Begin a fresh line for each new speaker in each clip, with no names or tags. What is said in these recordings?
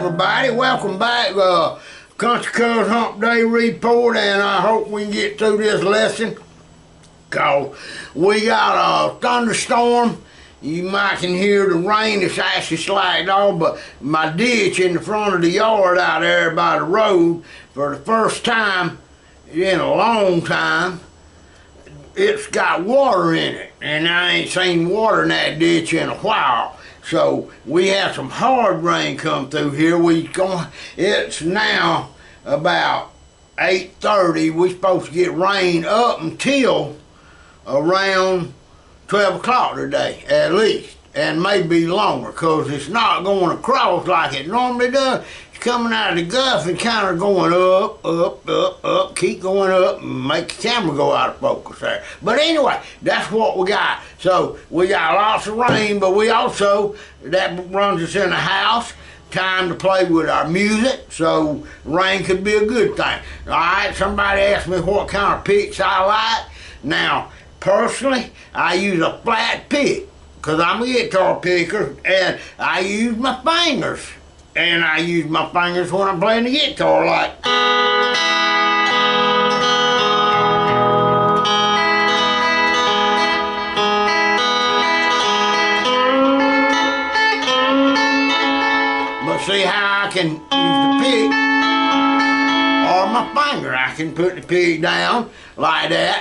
everybody. Welcome back. Country Cuz Hump Day Report, and I hope we can get through this lesson. Cause we got a thunderstorm. You might can hear the rain. It's actually slacked off, but my ditch in the front of the yard out there by the road, for the first time in a long time, it's got water in it, and I ain't seen water in that ditch in a while. So we had some hard rain come through here. It's now about 8:30. We're supposed to get rain up until around 12 o'clock today, at least, and maybe longer, because it's not going across like it normally does. It's coming out of the Gulf and kind of going up, up, up, up, keep going up, and make the camera go out of focus there. But anyway, that's what we got. So we got lots of rain, but we also, that runs us in the house, time to play with our music, so rain could be a good thing. All right, somebody asked me what kind of picks I like. Now, personally, I use a flat pick, because I'm a guitar picker, and I use my fingers. And I use my fingers when I'm playing the guitar, like. But see how I can use the pick, or my finger. I can put the pick down like that.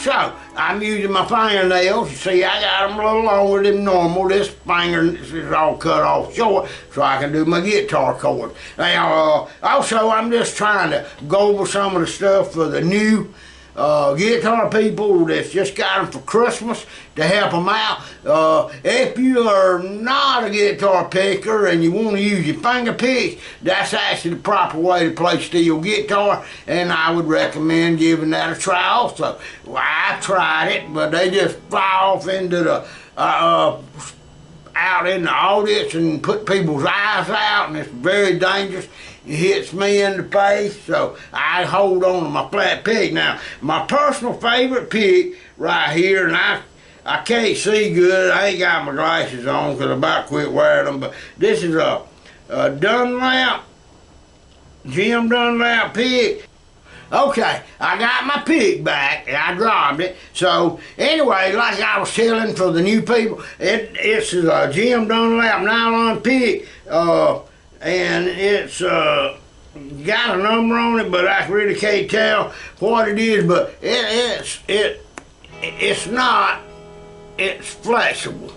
So, I'm using my fingernails. You see, I got them a little longer than normal. This finger is all cut off short, so I can do my guitar chords. Now, also, I'm just trying to go over some of the stuff for the new guitar people that's just got them for Christmas to help them out. If you are not a guitar picker and you want to use your finger picks, that's actually the proper way to play steel guitar, and I would recommend giving that a try also. Well, I tried it, but they just fly off into the out in the audience and put people's eyes out, and it's very dangerous. It hits me in the face, so I hold on to my flat pick. Now, my personal favorite pick right here, and I can't see good. I ain't got my glasses on because I about quit wearing them, but this is a Dunlap, Jim Dunlap pick. Okay, I got my pick back, and I dropped it. So, anyway, like I was telling for the new people, it's a Jim Dunlap nylon pick, and it's got a number on it, but I really can't tell what it is, but it's not, it's flexible,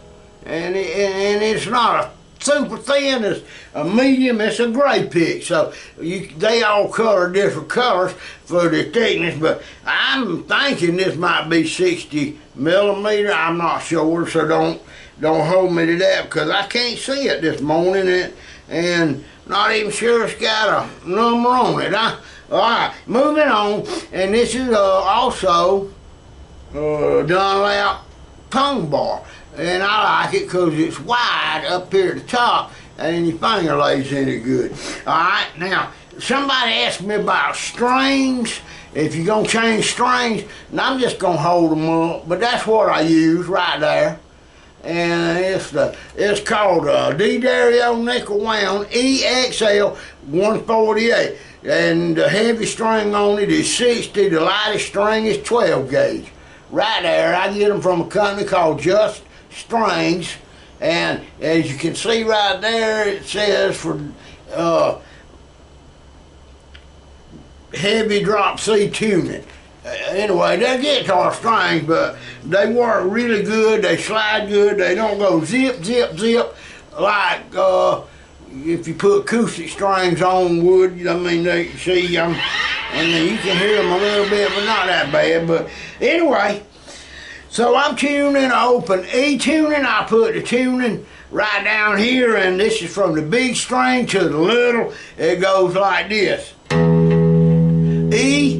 and it's not a super thin, it's a medium, it's a gray pick, so they all color different colors for the thickness, but I'm thinking this might be 60 millimeter. I'm not sure, so don't hold me to that, because I can't see it this morning, and not even sure it's got a number on it. Alright, moving on, and this is also Dunlap tongue bar. And I like it because it's wide up here at the top, and your finger lays in it good. Alright, now, somebody asked me about strings. If you're going to change strings, and I'm just going to hold them up, but that's what I use right there. And it's called D-Dario Nickel Wound EXL 148. And the heavy string on it is 60, the lightest string is 12 gauge. Right there, I get them from a company called Just Strings, and as you can see right there, it says for heavy drop C tuning. Anyway, they're guitar strings, but they work really good, they slide good, they don't go zip, zip, zip like if you put acoustic strings on wood. I mean, they see and you can hear them a little bit, but not that bad. But anyway, so I'm tuning open E tuning. I put the tuning right down here, and this is from the big string to the little. It goes like this: E,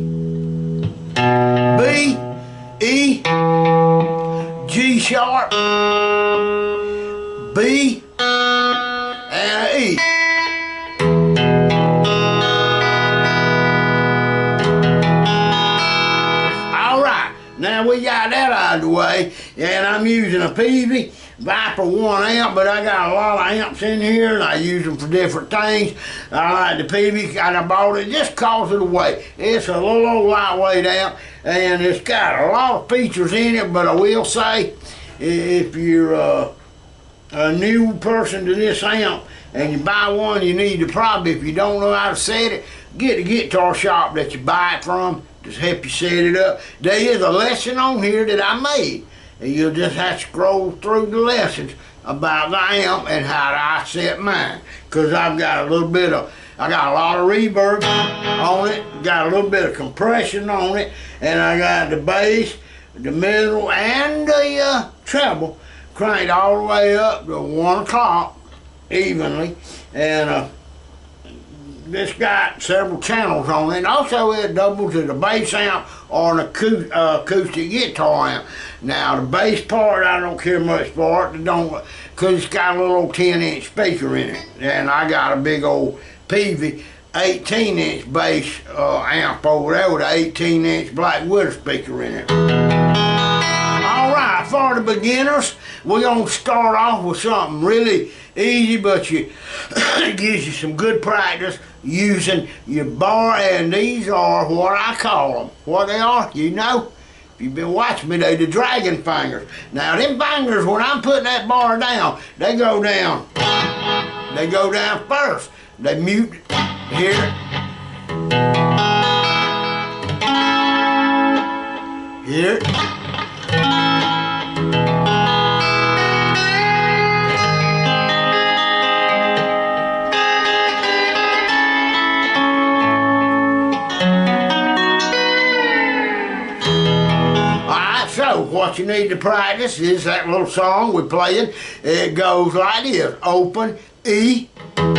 B, E, G sharp, B, and an E. Now we got that out of the anyway, and I'm using a Peavey Viper 1 amp, but I got a lot of amps in here, and I use them for different things. I like the Peavey, and I bought it just cause of the weight. It's a little old lightweight amp, and it's got a lot of features in it, but I will say, if you're a new person to this amp, and you buy one, you need to probably, if you don't know how to set it, get a guitar shop that you buy it from, just help you set it up. There is a lesson on here that I made. And you'll just have to scroll through the lessons about the amp and how I set mine. Because I've got a little bit of, I got a lot of reverb on it, got a little bit of compression on it, and I got the bass, the middle, and the treble cranked all the way up to 1 o'clock evenly. And it's got several channels on it, and also it doubles as a bass amp or an acoustic guitar amp. Now the bass part, I don't care much for it, because it's got a little 10-inch speaker in it, and I got a big old Peavey 18-inch bass amp over there with an 18-inch Black Widow speaker in it. Alright, for the beginners, we're going to start off with something really easy, but it gives you some good practice using your bar, and these are what I call them. What they are, you know? If you've been watching me, they're the dragon fingers. Now, them fingers, when I'm putting that bar down, they go down. They go down first. They mute, hear it? Hear it? So, what you need to practice is that little song we're playing. It goes like this: open, E. And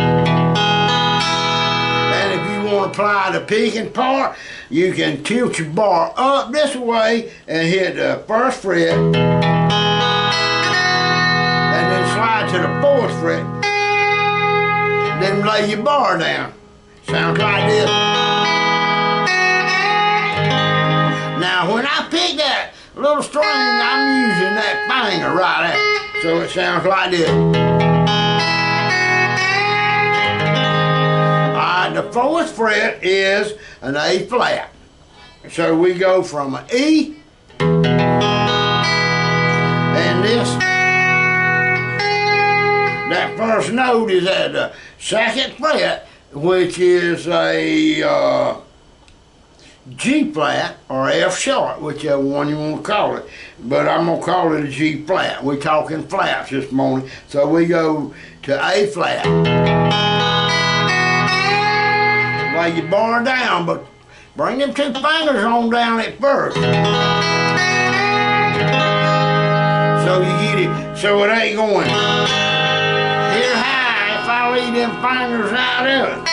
if you want to apply the picking part, you can tilt your bar up this way and hit the 1st fret. And then slide to the 4th fret. Then lay your bar down. Sounds like this. Now, when I pick that little string, I'm using that finger right there. So it sounds like this. Alright, the 4th fret is an A flat. So we go from an E, and that first note is at the 2nd fret, which is a G flat or F sharp, whichever one you want to call it. But I'm going to call it a G flat. We're talking flats this morning. So we go to A flat. Lay your bar down, but bring them 2 fingers on down at first. So you get it, so it ain't going here high if I leave them fingers out of it.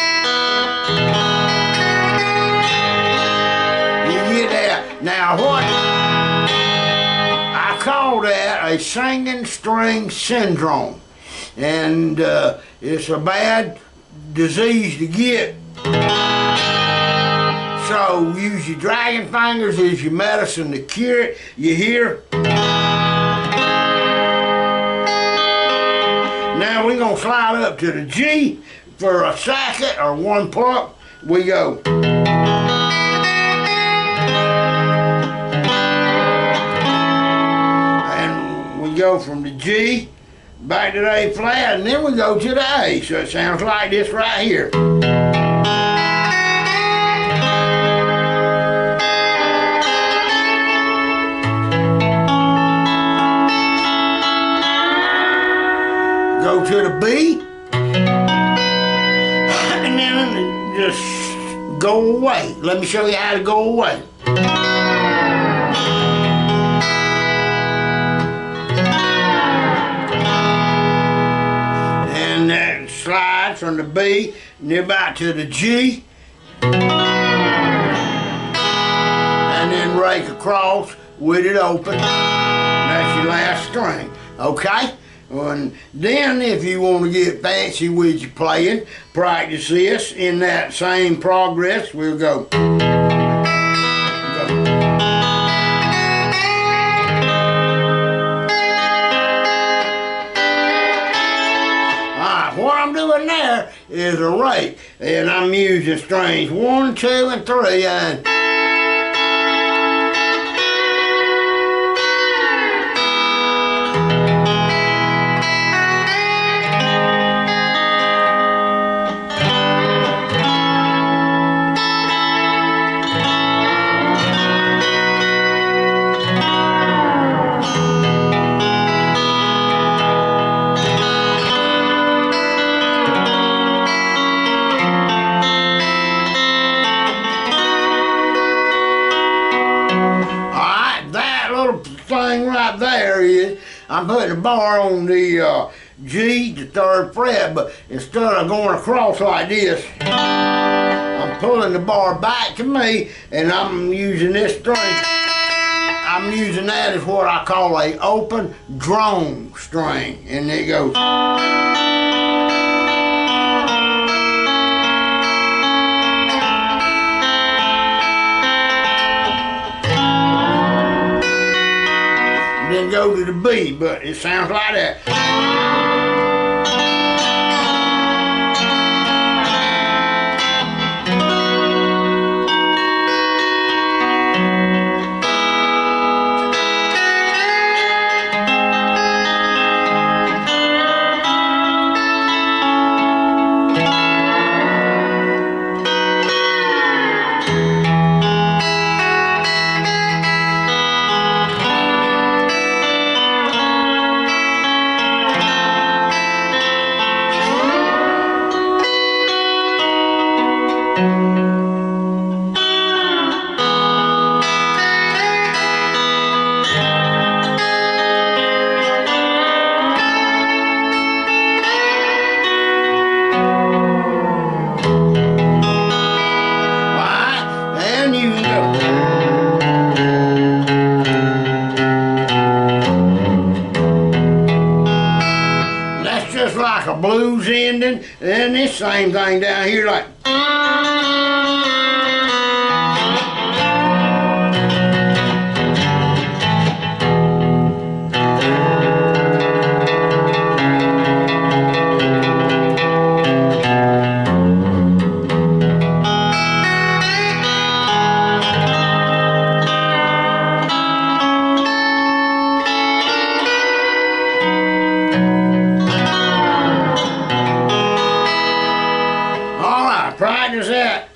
Now what, I call that a singing string syndrome, and it's a bad disease to get. So use your dragon fingers as your medicine to cure it. You hear? Now we're going to slide up to the G for a 2nd or 1 pluck. We go. Go from the G back to the A flat, and then we go to the A. So it sounds like this right here. Go to the B, and then just go away. Let me show you how to go away. Slide from the B, near back to the G, and then rake across with it open. That's your last string, okay? And then if you want to get fancy with your playing, practice this in that same progress. We'll go. is a rake, and I'm using strings 1, 2, and 3, and thing right there is I'm putting the bar on the G, the 3rd fret, but instead of going across like this, I'm pulling the bar back to me, and I'm using this string. I'm using that as what I call a open drone string, and it goes. Then go to the B, but it sounds like that. Like a blues ending, and this same thing down here like. Practice that.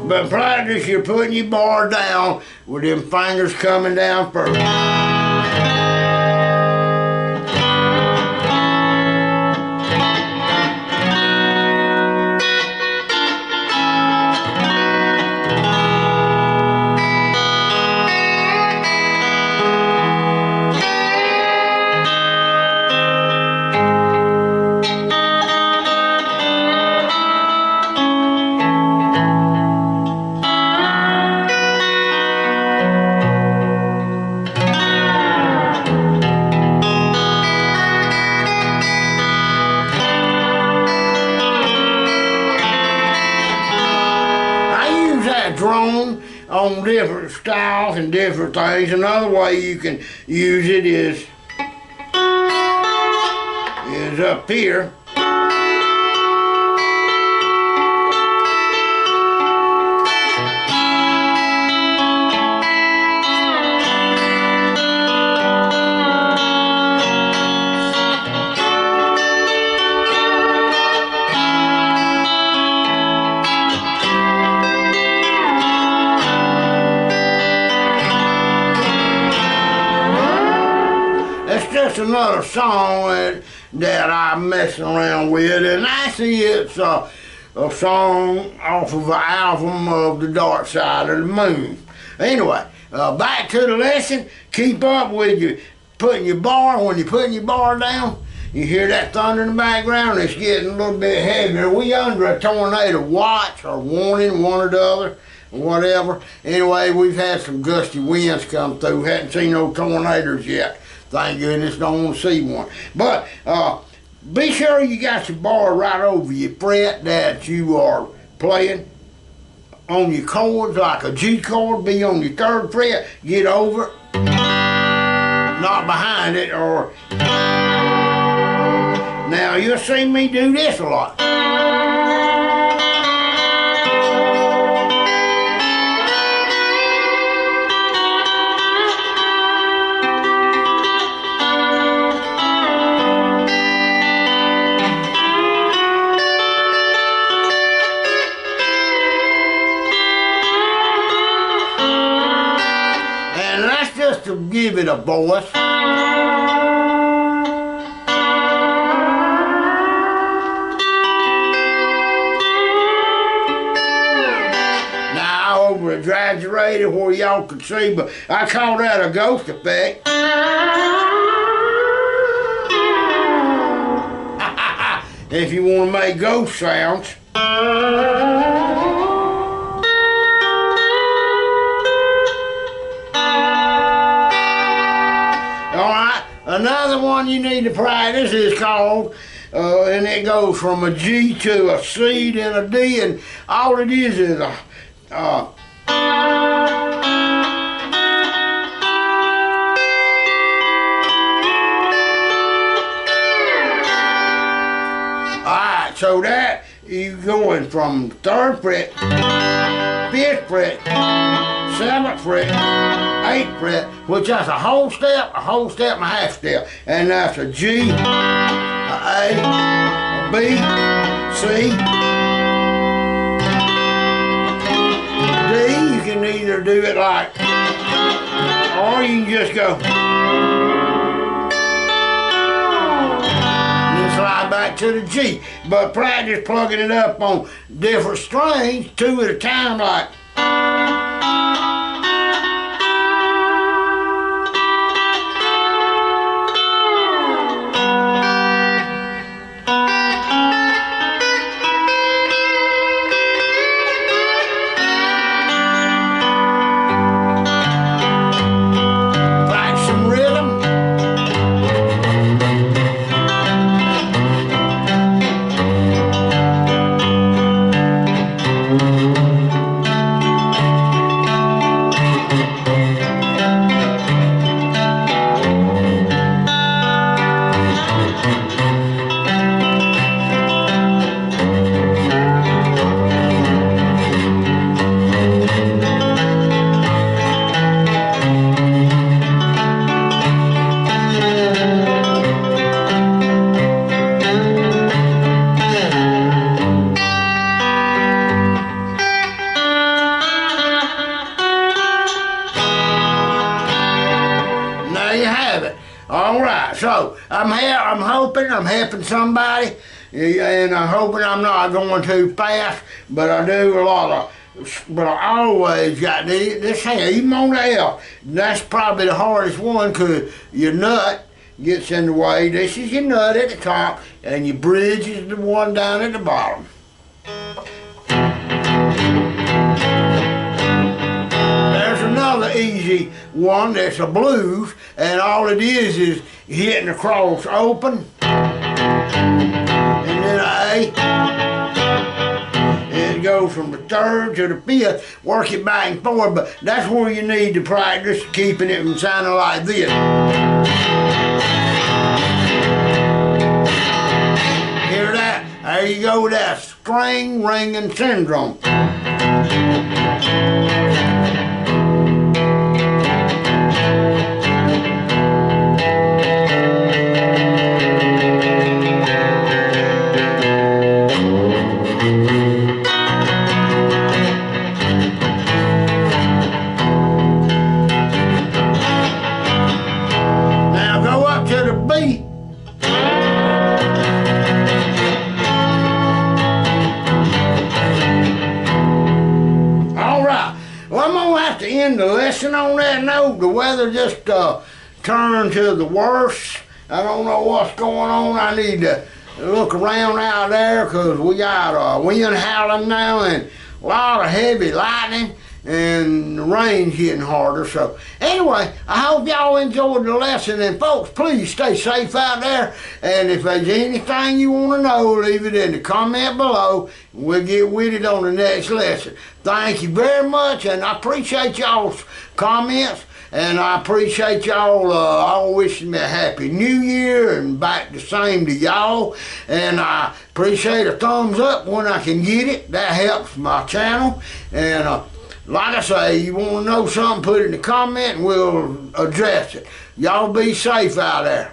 But practice, you're putting your bar down with them fingers coming down first. Drone on different styles and different things. Another way you can use it is up here. It's just another song that I'm messing around with, and actually it's a song off of an album of The Dark Side of the Moon. Anyway, back to the lesson. Keep up with you putting your bar. When you're putting your bar down, you hear that thunder in the background. It's getting a little bit heavier. We under a tornado watch or warning, one or the other, or whatever. Anyway, we've had some gusty winds come through. Hadn't seen no tornadoes yet. Thank goodness, don't want to see one. But be sure you got your bar right over your fret that you are playing. On your chords, like a G chord, be on your 3rd fret, get over it, not behind it, or... Now, you'll see me do this a lot. Just to give it a voice. Now over exaggerated where y'all could see, but I call that a ghost effect. If you want to make ghost sounds. Another one you need to practice is called, and it goes from a G to a C then a D, and all it is a, alright, so that you going from 3rd fret, 5th fret, 7th fret, 8th fret, which that's a whole step and a half step. And that's a G, a A, a B, C, D. You can either do it like, or you can just go. And then slide back to the G. But practice plugging it up on different strings, 2 at a time, like. All right, so I'm hoping I'm helping somebody, and I'm hoping I'm not going too fast, but I do a lot of, but I always got this hand, even on the L. That's probably the hardest one because your nut gets in the way. This is your nut at the top, and your bridge is the one down at the bottom. There's another easy one that's a blues, and all it is hitting the cross open, and then an A, and it goes from the 3rd to the 5th, work it back and forth, but that's where you need to practice keeping it from sounding like this. Hear that? There you go with that string ringing syndrome. I'm gonna have to end the lesson on that note. The weather just turned to the worst. I don't know what's going on. I need to look around out there because we got wind howling now and a lot of heavy lightning and the rain's getting harder. So anyway, I hope y'all enjoyed the lesson, and folks, please stay safe out there, and if there's anything you want to know, leave it in the comment below. We'll get with it on the next lesson. Thank you very much, and I appreciate y'all's comments, and I appreciate y'all all wishing me a happy new year, and back the same to y'all. And I appreciate a thumbs up when I can get it. That helps my channel. And like I say, you want to know something, put it in the comment and we'll address it. Y'all be safe out there.